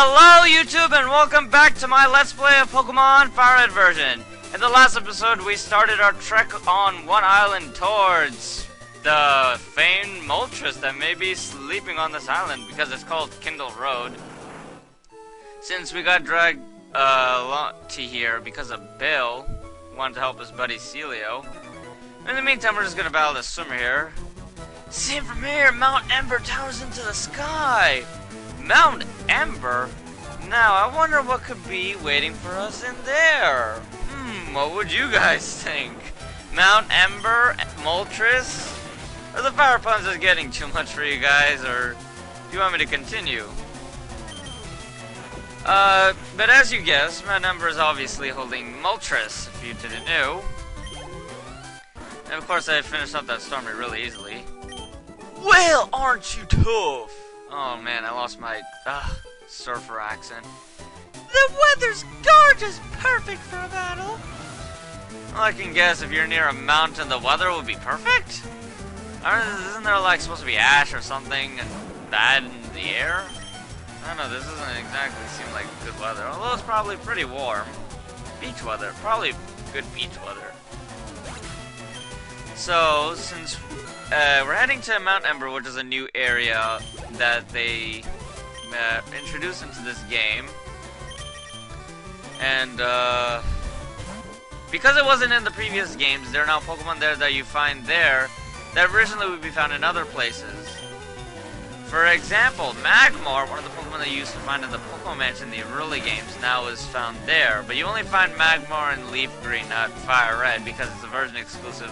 Hello YouTube and welcome back to my Let's Play of Pokemon FireRed version. In the last episode we started our trek on one island towards the famed Moltres that may be sleeping on this island because it's called Kindle Road. Since we got dragged to here because of Bill, who wanted to help his buddy Celio. In the meantime we're just gonna battle this swimmer here. See from here, Mount Ember towers into the sky! Mount Ember? Now, I wonder what could be waiting for us in there. What would you guys think? Mount Ember, Moltres? Are the fire puns just getting too much for you guys, or do you want me to continue? But as you guessed, Mount Ember is obviously holding Moltres, if you didn't know. And of course I finished up that storm really easily. Well, aren't you tough? Oh man, I lost my surfer accent. The weather's gorgeous, perfect for a battle. Well, I can guess if you're near a mountain, the weather will be perfect? Isn't there like supposed to be ash or something and bad in the air? I don't know, this doesn't exactly seem like good weather, although it's probably pretty warm. Beach weather, probably good beach weather. So, since we're heading to Mount Ember, which is a new area that they introduced into this game. And, because it wasn't in the previous games, there are now Pokemon there that you find there that originally would be found in other places. For example, Magmar, one of the Pokemon that you used to find in the Pokemon Mansion in the early games, now is found there. But you only find Magmar in Leaf Green, not FireRed, because it's a version exclusive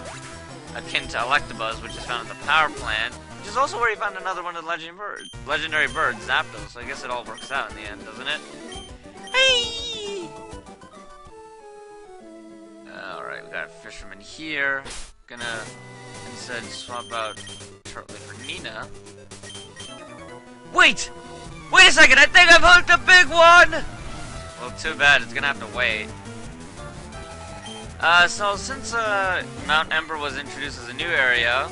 akin to Electabuzz, which is found in the power plant, which is also where you found another one of the legendary birds, Zapdos. So I guess it all works out in the end, doesn't it? Hey! Alright, we got a fisherman here. Gonna instead swap out Turtley for Nina. Wait! Wait a second, I think I've hooked a big one! Well, too bad, it's gonna have to wait. So since Mount Ember was introduced as a new area,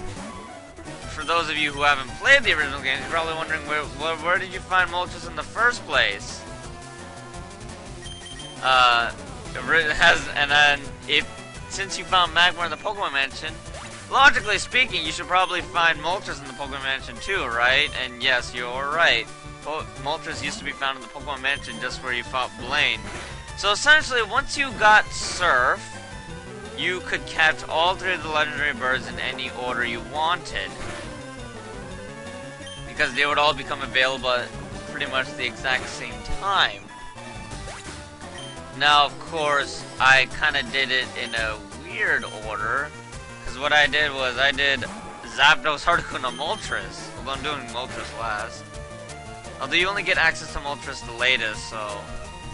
for those of you who haven't played the original games, you're probably wondering where did you find Moltres in the first place? Since you found Magmar in the Pokemon Mansion, logically speaking, you should probably find Moltres in the Pokemon Mansion too, right? And yes, you're right. Moltres used to be found in the Pokemon Mansion just where you fought Blaine. So essentially, once you got Surf, you could catch all three of the legendary birds in any order you wanted. Because they would all become available at pretty much the exact same time. Now, of course, I kind of did it in a weird order. Because what I did was, I did Zapdos, Harlequin, and Moltres. Although I'm doing Moltres last. Although you only get access to Moltres the latest, so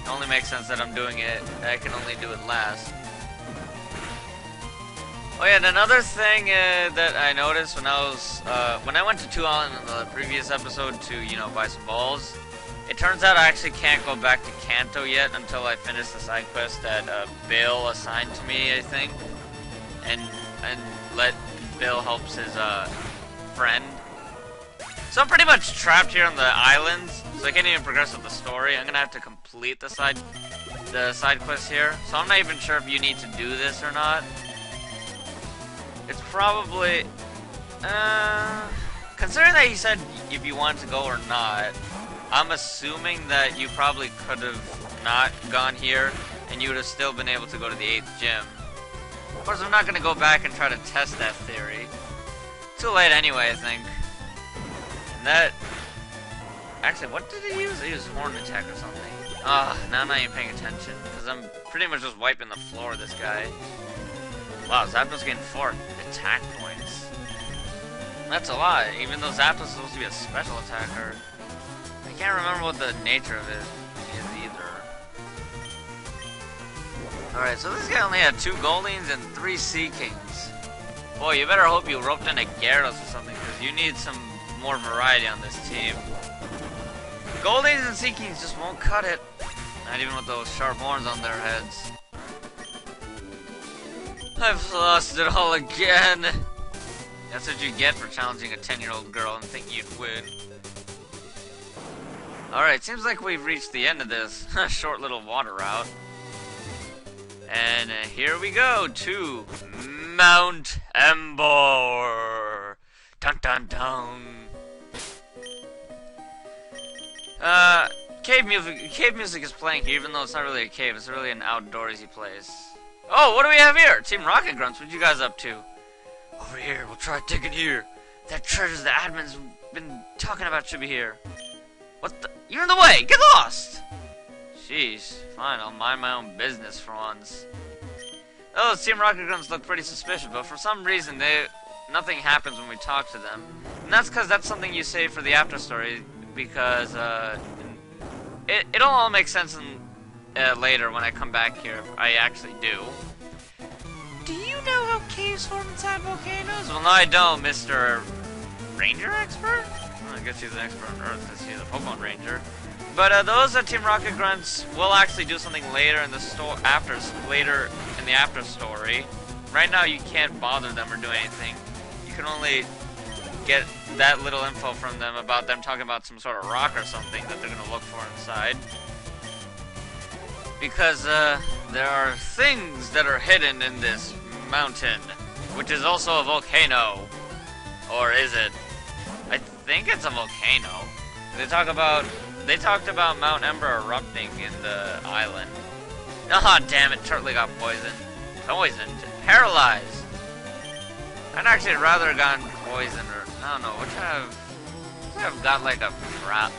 it only makes sense that I'm doing it. I can only do it last. Oh yeah, and another thing that I noticed when I went to 2 Island in the previous episode to, buy some balls, it turns out I actually can't go back to Kanto yet until I finish the side quest that Bill assigned to me, I think, and let Bill helps his friend. So I'm pretty much trapped here on the islands, so I can't even progress with the story. I'm gonna have to complete the side quest here, so I'm not even sure if you need to do this or not. It's probably, considering that he said if you wanted to go or not, I'm assuming that you probably could have not gone here, and you would have still been able to go to the 8th gym. Of course, I'm not going to go back and try to test that theory. Too late anyway, I think. And that, actually, what did he use? He used Horn Attack or something. Now I'm not even paying attention, because I'm pretty much just wiping the floor of this guy. Wow, Zapdos getting 4 attack points. That's a lot, even though Zapdos is supposed to be a special attacker. I can't remember what the nature of it is either. Alright, so this guy only had 2 Goldings and 3 Sea Kings. Boy, you better hope you roped in a Gyarados or something, because you need some more variety on this team. Goldings and Sea Kings just won't cut it. Not even with those sharp horns on their heads. I've lost it all again. That's what you get for challenging a 10-year-old girl and thinking you'd win. Alright, seems like we've reached the end of this short little water route. And here we go to Mount Ember. Dun dun dun. Cave music is playing here, even though it's not really a cave, it's really an outdoorsy place. Oh, what do we have here? Team Rocket Grunts, what you guys up to? Over here, we'll try digging here. That treasure the admin's been talking about should be here. What the? You're in the way! Get lost! Jeez, fine, I'll mind my own business for once. Oh, Team Rocket Grunts look pretty suspicious, but for some reason nothing happens when we talk to them. And that's because that's something you say for the after story, because it'll all make sense later when I come back here, if I actually do. Do you know how caves form inside volcanoes? Well, no, I don't, Mr. Ranger Expert? Well, I guess he's an expert on Earth because he's a Pokemon Ranger. But those Team Rocket Grunts will actually do something later in the later in the after story. Right now, you can't bother them or do anything. You can only get that little info from them about them talking about some sort of rock or something that they're gonna look for inside. Because there are things that are hidden in this mountain, which is also a volcano. Or is it? I think it's a volcano. They talked about Mount Ember erupting in the island. Ah, damn it, Turtley got poisoned. Poisoned? Paralyzed! I'd actually rather gotten poisoned, or I don't know, which I've got like a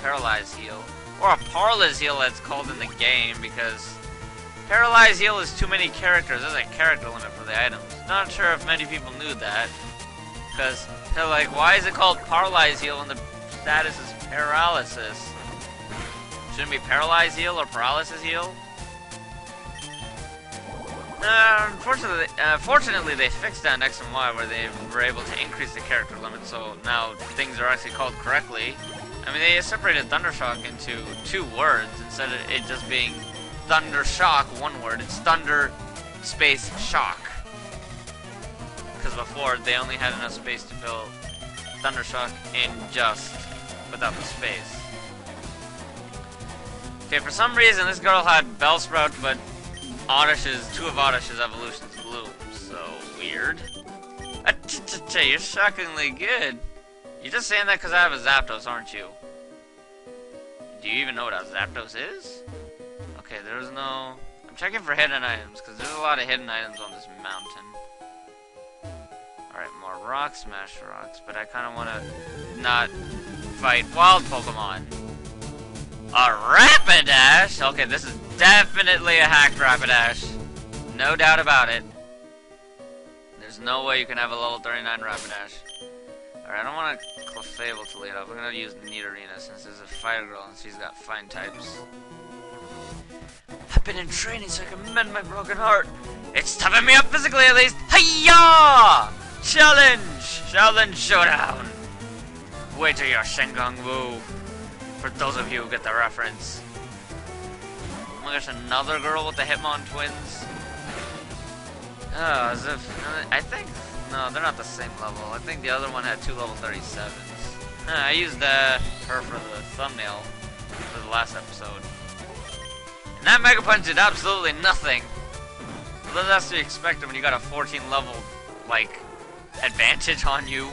paralyzed heal. Or a parlous heal that's called in the game, because paralyzed heal is too many characters. There's a character limit for the items. Not sure if many people knew that. Because they're like, why is it called paralyzed heal when the status is paralysis? Shouldn't it be paralyzed heal or paralysis heal? Fortunately, they fixed that in X and Y where they were able to increase the character limit, so now things are actually called correctly. I mean, they separated Thundershock into 2 words instead of it just being Thundershock, 1 word. It's Thunder space shock. Because before, they only had enough space to fill Thundershock in just without the space. Okay, for some reason, this girl had Bellsprout, but 2 of Oddish's evolutions bloom, so weird. You're shockingly good. You're just saying that because I have a Zapdos, aren't you? Do you even know what a Zapdos is? Okay, there's no... I'm checking for hidden items, because there's a lot of hidden items on this mountain. Alright, more Rock Smash rocks, but I kind of want to not fight wild Pokemon. A Rapidash? Okay, this is definitely a hacked Rapidash. No doubt about it. There's no way you can have a level 39 Rapidash. Alright, I don't want Clefable to lead up. We're gonna use Nidorina since there's a Fire Girl and she's got fine types. I've been in training so I can mend my broken heart. It's toughened me up physically at least. Hiya! Challenge! Challenge Showdown! Wait till your Shengang Wu. For those of you who get the reference. Oh my gosh, another girl with the Hitmon twins? Oh, as if... I think... No, they're not the same level. I think the other one had 2 level 37s. I used her for the thumbnail for the last episode. And that Mega Punch did absolutely nothing. Well, that's to be expected when you got a 14 level, like, advantage on you.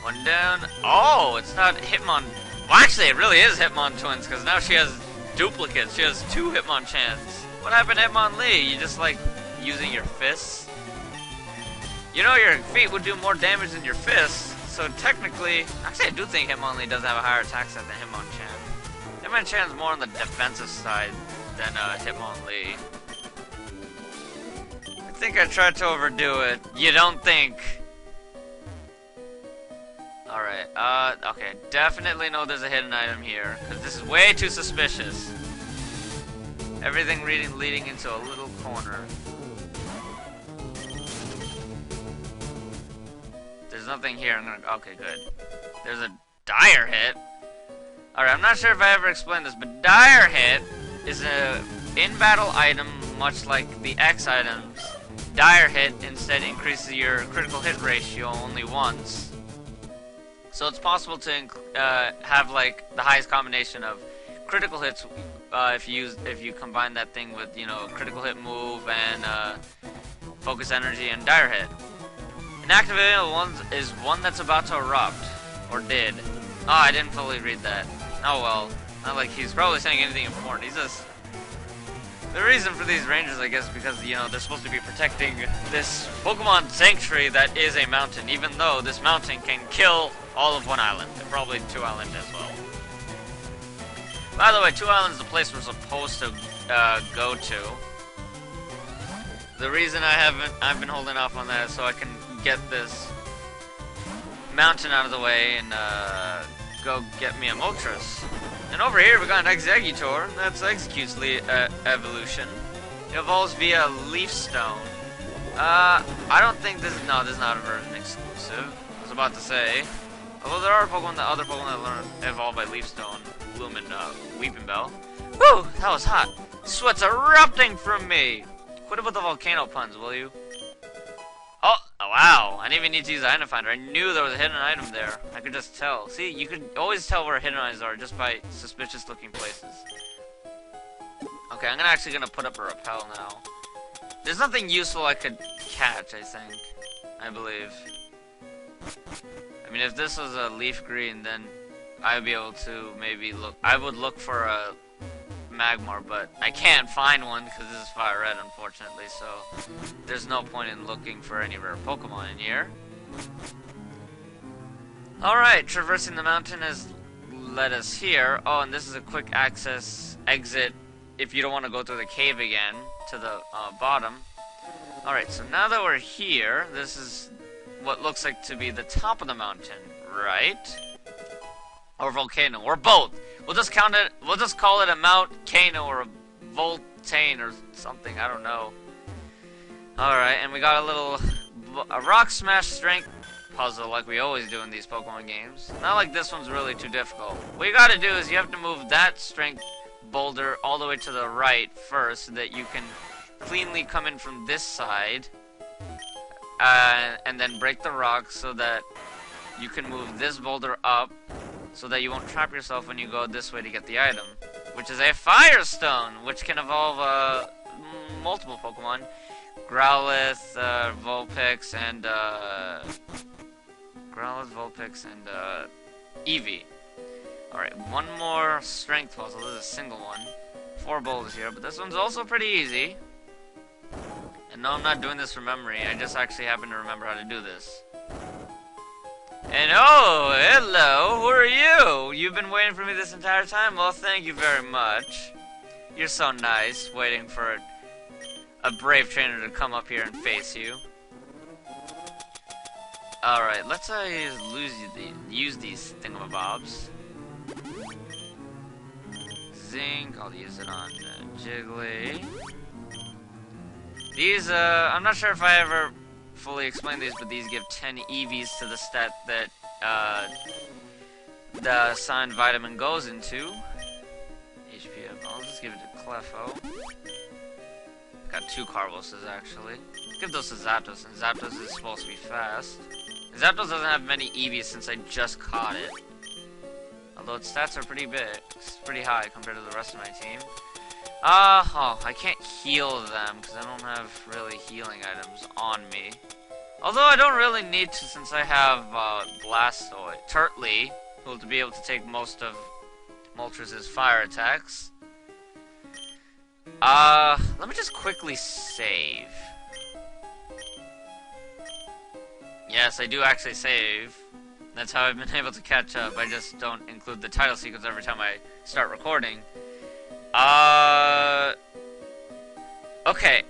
One down. Oh, it's not Hitmon. Well, actually, it really is Hitmon twins, because now she has duplicates. She has 2 Hitmonchan. What happened to Hitmonlee? You just, like, using your fists? You know your feet would do more damage than your fists, so technically... Actually, I do think Hitmonlee does have a higher attack set than Hitmonchan. Hitmonchan's more on the defensive side than Hitmonlee. I think I tried to overdo it. You don't think... Alright, okay, definitely know there's a hidden item here, because this is way too suspicious. Everything leading into a little corner. There's nothing here, okay, good. There's a Dire Hit. Alright, I'm not sure if I ever explained this, but Dire Hit is a in-battle item, much like the X items. Dire Hit instead increases your critical hit ratio only once. So it's possible to have like the highest combination of critical hits if you combine that thing with, you know, critical hit move and focus energy and dire hit. An activated one is one that's about to erupt, or did. Oh, I didn't fully read that. Oh well, not like he's probably saying anything important. He's just... The reason for these rangers, I guess, because, you know, they're supposed to be protecting this Pokemon sanctuary that is a mountain, even though this mountain can kill all of one island, and probably 2 islands as well. By the way, 2 islands is the place we're supposed to go to. The reason I've been holding off on that is so I can get this mountain out of the way and go get me a Moltres. And over here we got an Exeggutor. That's Execute's evolution. It evolves via Leaf Stone. I don't think this is... No, this is not a version exclusive. I was about to say. Although there are Pokemon, other Pokemon that evolve by Leaf Stone. Bloom and Weeping Bell. Whew! That was hot. Sweat's erupting from me! Quit it with the volcano puns, will you? Oh, wow. I didn't even need to use the item finder. I knew there was a hidden item there. I could just tell. See, you could always tell where hidden items are just by suspicious looking places. Okay, I'm actually gonna put up a repel now. There's nothing useful I could catch, I think. I believe. I mean, if this was a leaf green, then I would be able to maybe look. I would look for a Magmar, but I can't find one because this is FireRed, unfortunately, so there's no point in looking for any rare Pokemon in here. Alright, traversing the mountain has led us here. Oh, and this is a quick access exit if you don't want to go through the cave again to the bottom. Alright, so now that we're here, this is what looks like to be the top of the mountain, right? Or volcano, or both. We'll just count it. We'll just call it a Mount Cano or a Voltane or something. I don't know. All right, and we got a rock smash strength puzzle like we always do in these Pokemon games. Not like this one's really too difficult. What you got to do is you have to move that strength boulder all the way to the right first, so that you can cleanly come in from this side, and then break the rock so that you can move this boulder up, so that you won't trap yourself when you go this way to get the item, which is a Firestone, which can evolve multiple Pokemon. Growlithe, Vulpix, and Eevee. Alright, one more strength puzzle. This is a single one. 4 boulders here, but this one's also pretty easy. And no, I'm not doing this from memory. I just actually happen to remember how to do this. And oh, hello, who are you? You've been waiting for me this entire time? Well, thank you very much. You're so nice, waiting for a brave trainer to come up here and face you. Alright, let's use these thingamabobs. Zinc, I'll use it on Jiggly. These, I'm not sure if I ever fully explain these, but these give 10 EVs to the stat that the assigned vitamin goes into. HP up. I'll just give it to Clefo. Got 2 Carboses actually. Give those to Zapdos, and Zapdos is supposed to be fast. And Zapdos doesn't have many EVs since I just caught it. Although its stats are pretty big, it's pretty high compared to the rest of my team. I can't heal them because I don't have really healing items on me. Although I don't really need to, since I have Blastoise, Turtley, who will be able to take most of Moltres' fire attacks. Let me just quickly save. Yes, I do actually save. That's how I've been able to catch up. I just don't include the title sequence every time I start recording. Okay.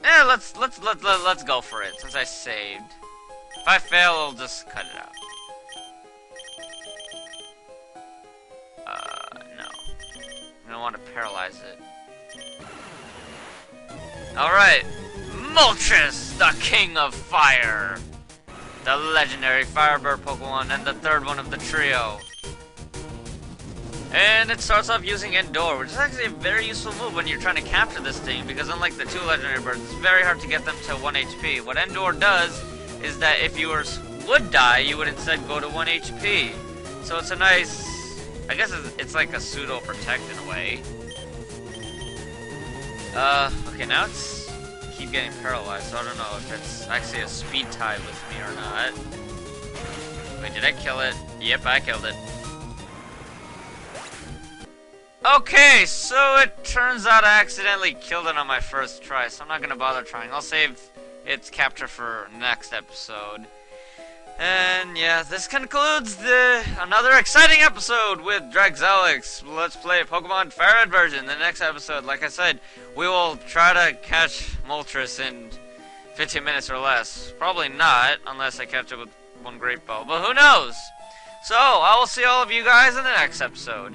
Yeah, let's go for it since I saved. If I fail, I'll just cut it out. No. I don't want to paralyze it. Alright. Moltres, the King of Fire. The legendary Firebird Pokemon and the third one of the trio. And it starts off using Endure, which is actually a very useful move when you're trying to capture this thing, because unlike the 2 legendary birds, it's very hard to get them to 1 HP. What Endure does is that if you are would die, you would instead go to 1 HP. So it's a nice... I guess it's like a pseudo-protect in a way. Okay, now it's... keep getting paralyzed, so I don't know if it's actually a speed tie with me or not. Wait, did I kill it? Yep, I killed it. Okay, so it turns out I accidentally killed it on my first try, so I'm not gonna bother trying. I'll save its capture for next episode. And yeah, this concludes another exciting episode with Draxelix. Let's play Pokemon FireRed version. The next episode, like I said, we will try to catch Moltres in 15 minutes or less. Probably not, unless I catch it with one Great Ball, but who knows? So, I will see all of you guys in the next episode.